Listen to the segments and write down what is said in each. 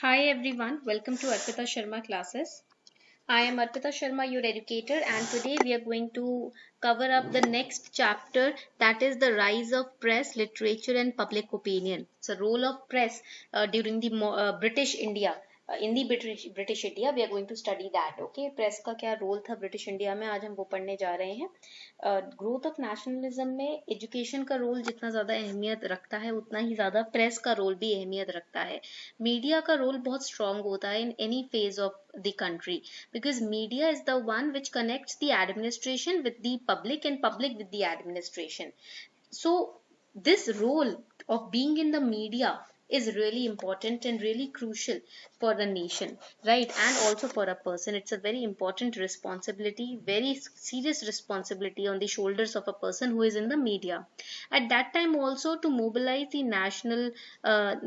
Hi everyone, welcome to Arpita Sharma classes. I am Arpita Sharma, your educator, and today we are going to cover up the next chapter, that is the rise of press, literature, and public opinion. So, role of press during the British India. In the British India, we are going to study that. Okay, press का क्या role था British India में, आज हम वो पढ़ने जा रहे हैं. ग्रोथ ऑफ नेशनलिज्म में एजुकेशन का रोल जितना ज़्यादा अहमियत रखता है उतना ही ज़्यादा प्रेस का रोल भी अहमियत रखता है. मीडिया का रोल बहुत स्ट्रांग होता है in any phase of the country because media is the one which connects the administration with the public and public with the administration. So this role of being in the media is really important and really crucial for the nation, right? And also for a person, it's a very important responsibility, very serious responsibility on the shoulders of a person who is in the media at that time, also to mobilize the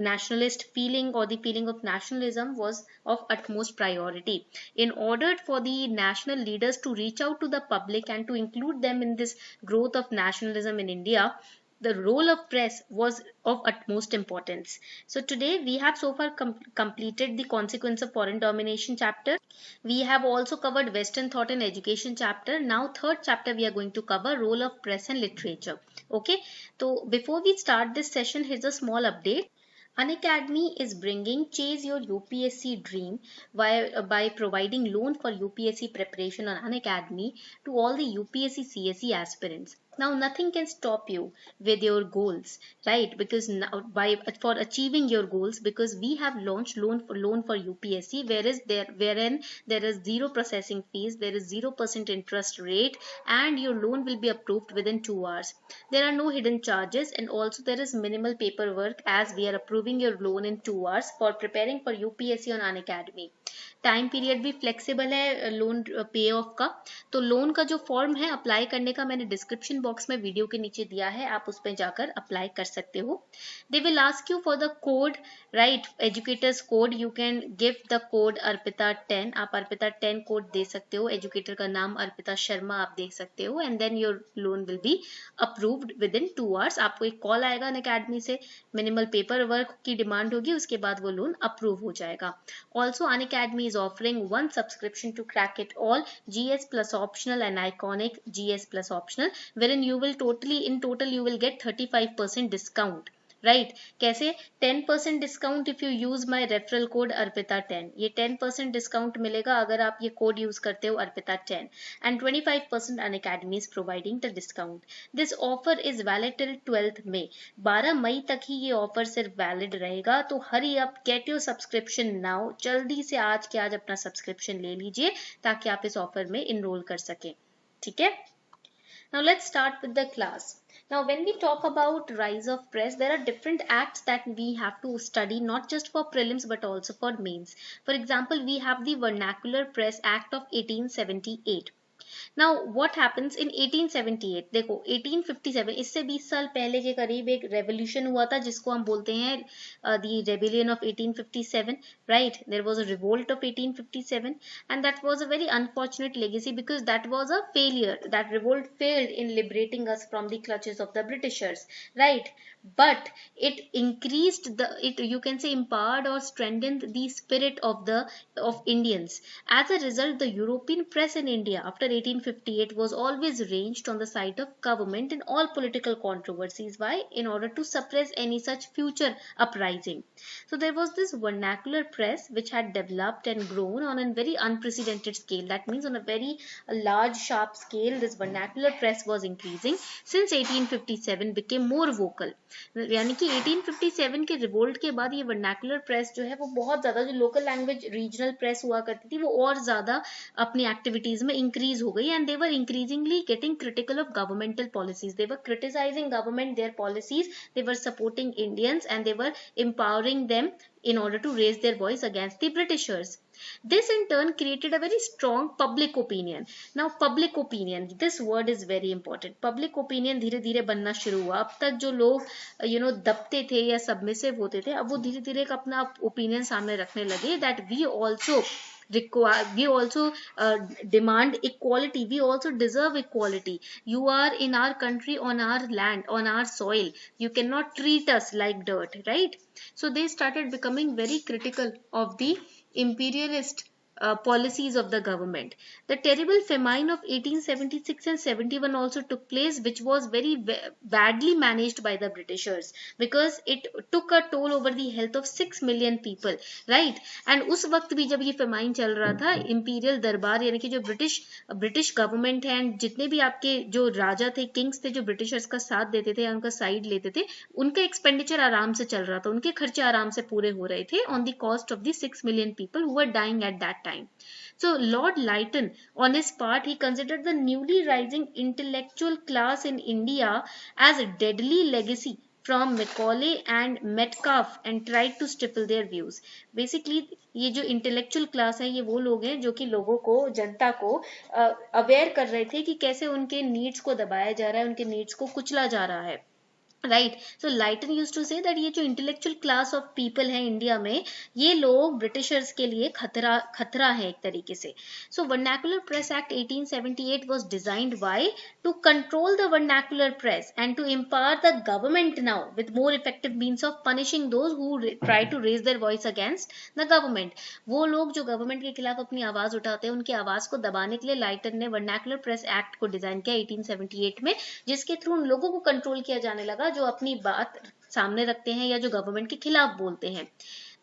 nationalist feeling or the feeling of nationalism was of utmost priority. In order for the national leaders to reach out to the public and to include them in this growth of nationalism in India, the role of press was of utmost importance. So today we have so far completed the consequence of foreign domination chapter. We have also covered Western thought and education chapter. Now third chapter we are going to cover role of press and literature. Okay. So before we start this session, here's a small update. Unacademy is bringing Chase Your UPSC Dream by providing loan for UPSC preparation on Unacademy to all the UPSC CSE aspirants. Now nothing can stop you with your goals, right? Because now by for achieving your goals, because we have launched loan for UPSC, wherein there is zero processing fees, there is 0% interest rate, and your loan will be approved within 2 hours. There are no hidden charges, and also there is minimal paperwork as we are approving your loan in 2 hours for preparing for UPSC on Unacademy. Time period भी flexible है loan पे of का. तो loan का जो form है apply करने का मैंने डिस्क्रिप्शन बॉक्स में वीडियो के नीचे दिया है, आप उस पर जाकर अप्लाई कर सकते हो. They will ask you for the code, right? Educators code, you can give the code Arpita 10. आप अर्पिता 10 कोड दे सकते हो. एजुकेटर का नाम अर्पिता शर्मा आप देख सकते हो, and then your loan will be approved within 2 hours. आपको एक कॉल आएगा अनअकैडमी से, मिनिमल पेपर वर्क की डिमांड होगी, उसके बाद वो लोन अप्रूव हो जाएगा. Also Unacademy is offering one subscription to crack it all, GS plus optional and iconic GS plus optional, wherein you will in total you will get 35% discount. Right कैसे? 10% discount if you use my referral code Arpita 10. ये 10% discount मिलेगा अगर आप ये code use करते हो Arpita 10, and 25% Unacademy is providing the discount. This offer is valid till 12th मई. 12 मई तक ही ये ऑफर सिर्फ वैलिड रहेगा. तो hurry up, get your subscription now. जल्दी से आज के आज अपना सब्सक्रिप्शन ले लीजिए ताकि आप इस ऑफर में इनरोल कर सकें. ठीक है? Now let's start with the class. Now when we talk about rise of press, there are different acts that we have to study, not just for prelims but also for mains. For example, we have the Vernacular Press Act of 1878. Now what happens in 1878? देखो 1857, इससे 20 साल पहले के करीब एक revolution हुआ था जिसको हम बोलते हैं the rebellion of 1857, right? There was a revolt of 1857, and that was a very unfortunate legacy because that was a failure. That revolt failed in liberating us from the clutches of the Britishers, right? But it increased you can say empowered or strengthened the spirit of Indians. As a result, the European press in India after 1858 was always ranged on the side of government in all political controversies. Why? In order to suppress any such future uprising. So there was this vernacular press which had developed and grown on a very unprecedented scale. That means on a very large, sharp scale, this vernacular press was increasing since 1857 became more vocal. यानी कि 1857 के revolt के बाद ये vernacular press जो है वो बहुत ज़्यादा, जो लोकल लैंग्वेज रीजनल प्रेस हुआ करती थी वो और ज़्यादा अपनी एक्टिविटीज में इंक्रीज हो गई, and they were increasingly getting critical of governmental policies. They were criticising government, their policies, they were supporting Indians, and they were empowering them in order to raise their voice against the Britishers. This in turn created a very strong public opinion. Now public opinion, this word is very important. Public opinion धीरे धीरे बनना शुरू हुआ. अब तक जो लोग दबते थे या सबमिसिव होते थे, अब वो धीरे धीरे अपना ओपिनियन सामने रखने लगे that we also we also demand equality. We also deserve equality. You are in our country, on our land, on our soil. You cannot treat us like dirt, right? So they started becoming very critical of the imperialist policies of the government. The terrible famine of 1876 and 71 also took place, which was very badly managed by the Britishers, because it took a toll over the health of 6 million people, right? And उस वक्त भी जब ये famine चल रहा था, imperial दरबार यानी कि जो ब्रिटिश गवर्नमेंट है, जितने भी आपके जो राजा थे, किंग्स थे, जो ब्रिटिशर्स का साथ देते थे, उनका साइड लेते थे, उनका एक्सपेंडिचर आराम से चल रहा था, उनके खर्चे आराम से पूरे हो रहे थे on the cost of the 6 million people who were dying at that time. So Lord Lytton, on his part, he considered the newly rising intellectual class in India as a deadly legacy from Macaulay and Metcalfe and tried to stifle their views. Basically ये जो intellectual class है, ये वो लोग हैं जो कि लोगों को, जनता को अवेयर कर रहे थे कि कैसे उनके नीड्स को दबाया जा रहा है, उनके नीड्स को कुचला जा रहा है, right. So Lytton used to say that ये जो इंटेलेक्चुअल क्लास ऑफ पीपल है इंडिया में, ये लोग ब्रिटिशर्स के लिए खतरा है एक तरीके से. So vernacular press act 1878 was designed why to control the vernacular press and to empower the government now with more effective means of punishing those who try to raise their voice against the government. वो लोग जो government के खिलाफ अपनी आवाज उठाते हैं, उनकी आवाज को दबाने के लिए लाइटन ने वर्नाकुलर प्रेस एक्ट को डिजाइन किया 1878 में, जिसके थ्रू उन लोगों को कंट्रोल किया जाने लगा जो अपनी बात सामने रखते हैं या जो गवर्नमेंट के खिलाफ बोलते हैं.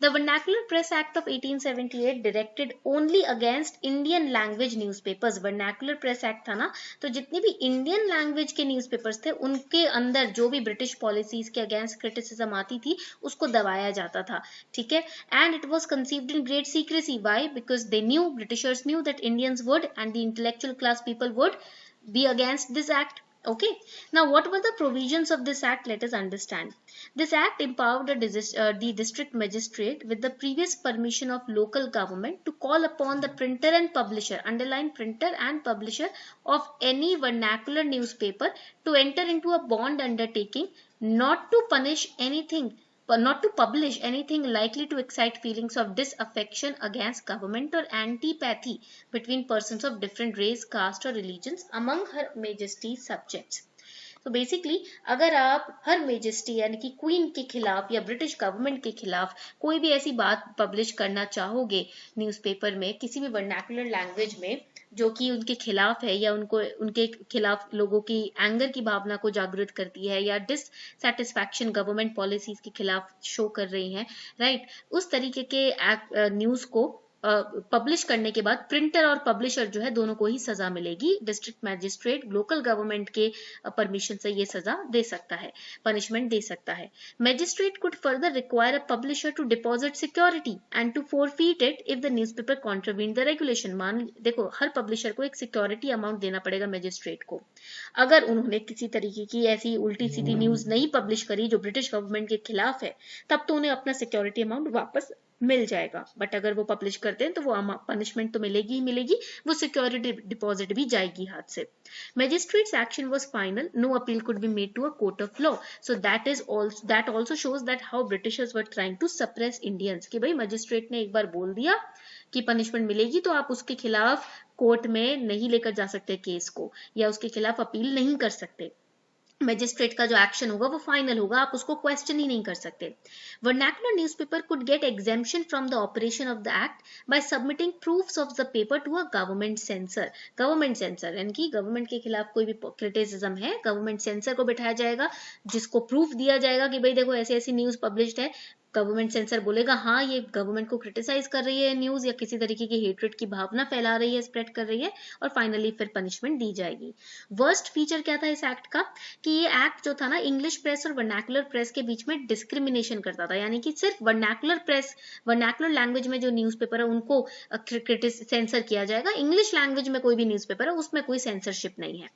The Vernacular Press Act of 1878 directed only against Indian language newspapers. Vernacular Press Act था ना, तो जितनी भी इंडियन लैंग्वेज के न्यूज़पेपर्स थे, उनके अंदर जो भी ब्रिटिश पॉलिसीज के अगेंस्ट क्रिटिसिज्म आती थी, उसको दबाया जाता था, ठीक है. And it was conceived in great secrecy. Why? Because they knew, Britishers knew that Indians would and the intellectual class people would be against this act. Okay, now what were the provisions of this act? Let us understand. This act empowered the district magistrate with the previous permission of local government to call upon the printer and publisher, underline printer and publisher, of any vernacular newspaper to enter into a bond undertaking not to publish anything likely to excite feelings of disaffection against government or antipathy between persons of different race, caste or religions among Her Majesty's subjects. तो basically अगर आप हर majesty यानी कि queen के खिलाफ या British government के खिलाफ कोई भी ऐसी बात पब्लिश करना चाहोगे न्यूज़पेपर में, किसी भी वर्नाकुलर लैंग्वेज में, जो कि उनके खिलाफ है या उनके खिलाफ लोगों की एंगर की भावना को जागृत करती है या डिससैटिस्फैक्शन गवर्नमेंट पॉलिसीज के खिलाफ शो कर रही हैं, राइट, उस तरीके के न्यूज़ को पब्लिश करने के बाद प्रिंटर और पब्लिशर जो है दोनों को ही सजा मिलेगी. डिस्ट्रिक्ट मैजिस्ट्रेट लोकल गवर्नमेंट के परमिशन से ये सजा दे सकता है, पनिशमेंट दे सकता है. Magistrate could further require a publisher to deposit security and to forfeit it if the newspaper contravene the regulation. मान देखो, हर पब्लिशर को एक सिक्योरिटी अमाउंट देना पड़ेगा मैजिस्ट्रेट को. अगर उन्होंने किसी तरीके की ऐसी उल्टी सीधी न्यूज नहीं पब्लिश करी जो ब्रिटिश गवर्नमेंट के खिलाफ है, तब तो उन्हें अपना सिक्योरिटी अमाउंट वापस मिल जाएगा. बट अगर वो पब्लिश करते हैं तो वो पनिशमेंट तो मिलेगी ही मिलेगी, वो सिक्योरिटी डिपॉजिट भी जाएगी हाथ से. Magistrate's action was final. No appeal could be made to a court of law. So that also shows that how Britishers were trying to suppress Indians. कि भाई मजिस्ट्रेट ने एक बार बोल दिया कि पनिशमेंट मिलेगी, तो आप उसके खिलाफ कोर्ट में नहीं लेकर जा सकते केस को, या उसके खिलाफ अपील नहीं कर सकते. मैजिस्ट्रेट का जो एक्शन होगा वो फाइनल होगा, आप उसको क्वेश्चन ही नहीं कर सकते. Vernacular newspaper could get exemption from the operation of the act by submitting proofs of the paper to a government censor. Government censor यानी कि गवर्नमेंट के खिलाफ कोई भी क्रिटिसिज्म है, गवर्नमेंट सेंसर को बिठाया जाएगा, जिसको प्रूफ दिया जाएगा कि भाई देखो ऐसी ऐसी न्यूज पब्लिश्ड है. गवर्नमेंट सेंसर बोलेगा हाँ ये गवर्नमेंट को क्रिटिसाइज कर रही है न्यूज, या किसी तरीके की हेट्रेड की भावना फैला रही है, स्प्रेड कर रही है, और फाइनली फिर पनिशमेंट दी जाएगी. वर्स्ट फीचर क्या था इस एक्ट का, कि ये एक्ट जो था ना, इंग्लिश प्रेस और वर्नाकुलर प्रेस के बीच में डिस्क्रिमिनेशन करता था. यानी कि सिर्फ वर्नाकुलर प्रेस, वर्नाकुलर लैंग्वेज में जो न्यूज़पेपर है उनको सेंसर किया जाएगा, इंग्लिश लैंग्वेज में कोई भी न्यूज़पेपर है उसमें कोई सेंसरशिप नहीं है.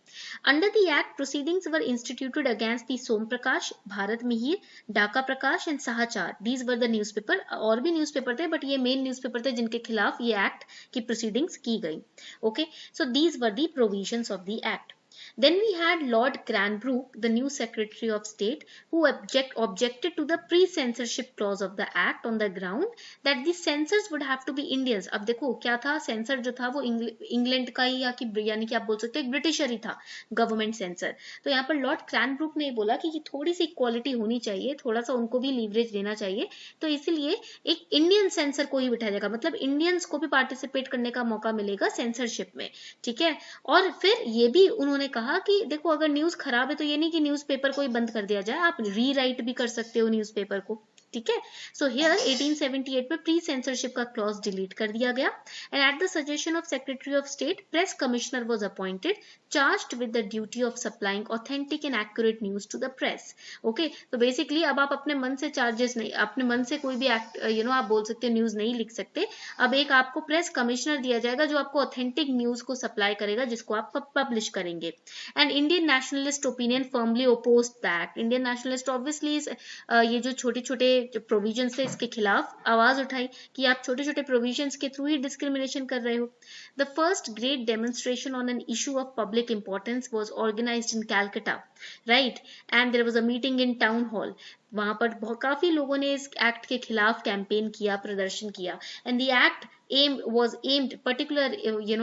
Under the act proceedings were instituted against the Som Prakash, Bharat Mihir, Dhaka Prakash and Samachar. These were the newspaper. और भी न्यूज़पेपर थे, बट ये मेन न्यूज़पेपर थे जिनके खिलाफ ये एक्ट की प्रोसीडिंग्स की गई. Okay, so these were the provisions of the act. Then we had Lord Cranbrook, the new Secretary of State, who objected to the pre-censorship clause of the act on the ground that the censors would have to be Indians. अब देखो क्या था, sensor जो था वो England का ही यानी कि आप बोल सकते हो ब्रिटिशर ही था गवर्नमेंट सेंसर। तो यहाँ पर लॉर्ड क्रैनब्रुक ने बोला कि थोड़ी सी इक्वालिटी होनी चाहिए, थोड़ा सा उनको भी लीवरेज देना चाहिए, तो इसीलिए एक इंडियन सेंसर को ही बिठाया जाएगा, मतलब इंडियंस को भी पार्टिसिपेट करने का मौका मिलेगा सेंसरशिप में, ठीक है। और फिर ये भी उन्होंने कहा कि देखो अगर न्यूज खराब है तो ये नहीं कि न्यूज़पेपर को ही बंद कर दिया जाए, आप रीराइट भी कर सकते हो न्यूज़पेपर को, ठीक है। सो हियर 1878 में प्री सेंसरशिप का क्लॉज डिलीट कर दिया गया and at the suggestion of secretary of state press commissioner was appointed charged with the duty of supplying authentic and accurate news to the press. Okay, तो basically अब आप अपने मन से चार्जेस नहीं, अपने मन से कोई भी आप बोल सकते न्यूज नहीं लिख सकते, अब एक आपको प्रेस कमिश्नर दिया जाएगा जो आपको ऑथेंटिक न्यूज को सप्लाई करेगा जिसको आप पब्लिश करेंगे। And Indian nationalist opinion firmly opposed that, Indian nationalist obviously ये जो छोटे छोटे प्रोविजंस थे इसके खिलाफ आवाज उठाई कि आप छोटे छोटे प्रोविजंस के थ्रू ही डिस्क्रिमिनेशन कर रहे हो। The first great demonstration on an issue of public importance was organised in Calcutta, right, and there was a meeting in town hall. वहां पर काफी लोगों ने इस एक्ट के खिलाफ कैंपेन किया, प्रदर्शन किया, and the act was aimed particular,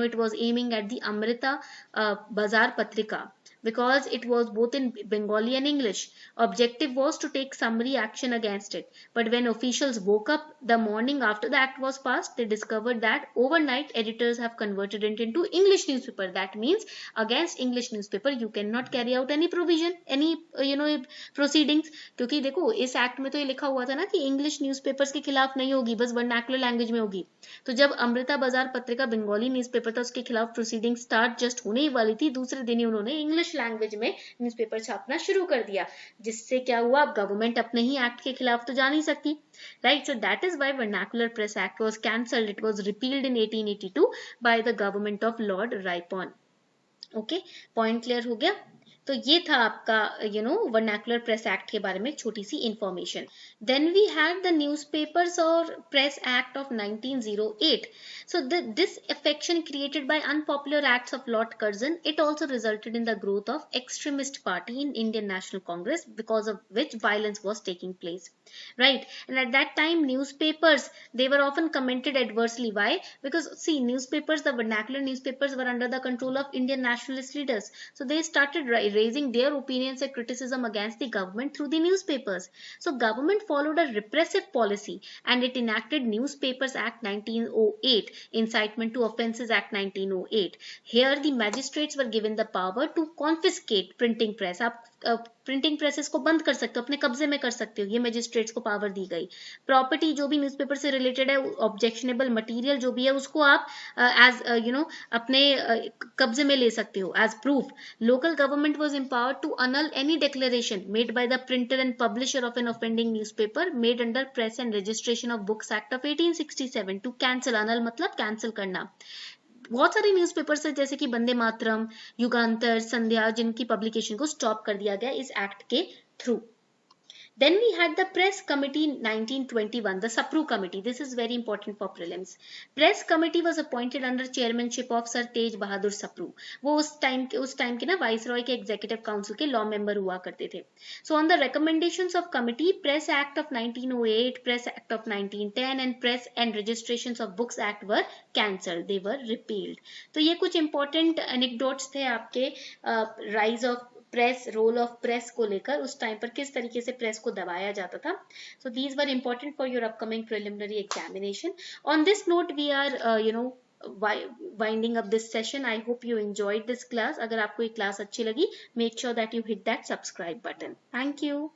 it was aiming at the Amrita Bazaar Patrika because it was both in Bengali and English. Objective was to take summary action against it. But when officials woke up the morning after the act was passed, they discovered that overnight editors have converted it into English newspaper. That means against English newspaper you cannot carry out any provision, any proceedings. क्योंकि देखो इस act में तो ये लिखा हुआ था ना कि इंग्लिश न्यूज़पेपर्स के खिलाफ नहीं होगी, बस वर्नाकुलर लैंग्वेज में होगी। तो जब अमृता बाजार पत्रिका बंगाली न्यूज़पेपर था उसके खिलाफ प्रोसीडिंग स्टार्ट जस्ट होने ही वाली थी, दूसरे दिन ही उन्होंने इंग्लिश लैंग्वेज में न्यूज़पेपर छापना शुरू कर दिया, जिससे क्या हुआ, गवर्नमेंट अपने ही एक्ट के खिलाफ तो जा नहीं सकती, right. So that is why vernacular press act was cancelled, it was repealed in 1882 by the government of Lord Ripon. Okay, point clear हो गया। तो ये था आपका वर्नाकुलर प्रेस एक्ट के बारे में छोटी सी information. Then we had the newspapers और press act of 1908. So this affection created by unpopular acts of Lord Curzon, it also resulted in the growth of extremist party in Indian National Congress, because of which violence was taking place, right? And at that time newspapers, they were often commented adversely. Why? Because see, newspapers, the vernacular newspapers were under the control of Indian nationalist leaders, so they started raising their opinions and criticism against the government through the newspapers. So government followed a repressive policy and it enacted Newspapers Act 1908, Incitement to Offences Act 1908. Here the magistrates were given the power to confiscate printing press. आप printing presses को बंद कर सकते हो, अपने कब्जे में कर सकते हो, ये मैजिस्ट्रेट्स को पावर दी गई। प्रॉपर्टी जो भी न्यूज़पेपर से रिलेटेड है, ऑब्जेक्शनेबल मटेरियल जो भी है, उसको आप एज अपने कब्जे में ले सकते हो as proof. Local government was empowered to annul any declaration made by the printer and publisher of an offending newspaper made under Press and Registration of Books Act of 1867 to cancel. annul मतलब cancel करना। बहुत सारे newspapers है जैसे कि वंदे मातरम, युगांतर, संध्या, जिनकी publication को stop कर दिया गया इस एक्ट के through. Then we had the Press Committee in 1921, the Sapru Committee. This is very important for prelims. Press Committee was appointed under chairmanship of Sir Tej Bahadur Sapru. वो उस time के ना viceroy के executive council के law member हुआ करते थे। So on the recommendations of committee, Press Act of 1908, Press Act of 1910 and Press and Registrations of Books Act were cancelled. They were repealed. तो ये कुछ important anecdotes थे आपके rise of press, role of press को लेकर, उस time पर किस तरीके से प्रेस को दबाया जाता था। So these were important for your upcoming preliminary examination. On this note we are winding up this session. I hope you enjoyed this class. अगर आपको ये क्लास अच्छी लगी, make sure that you hit that subscribe button. Thank you.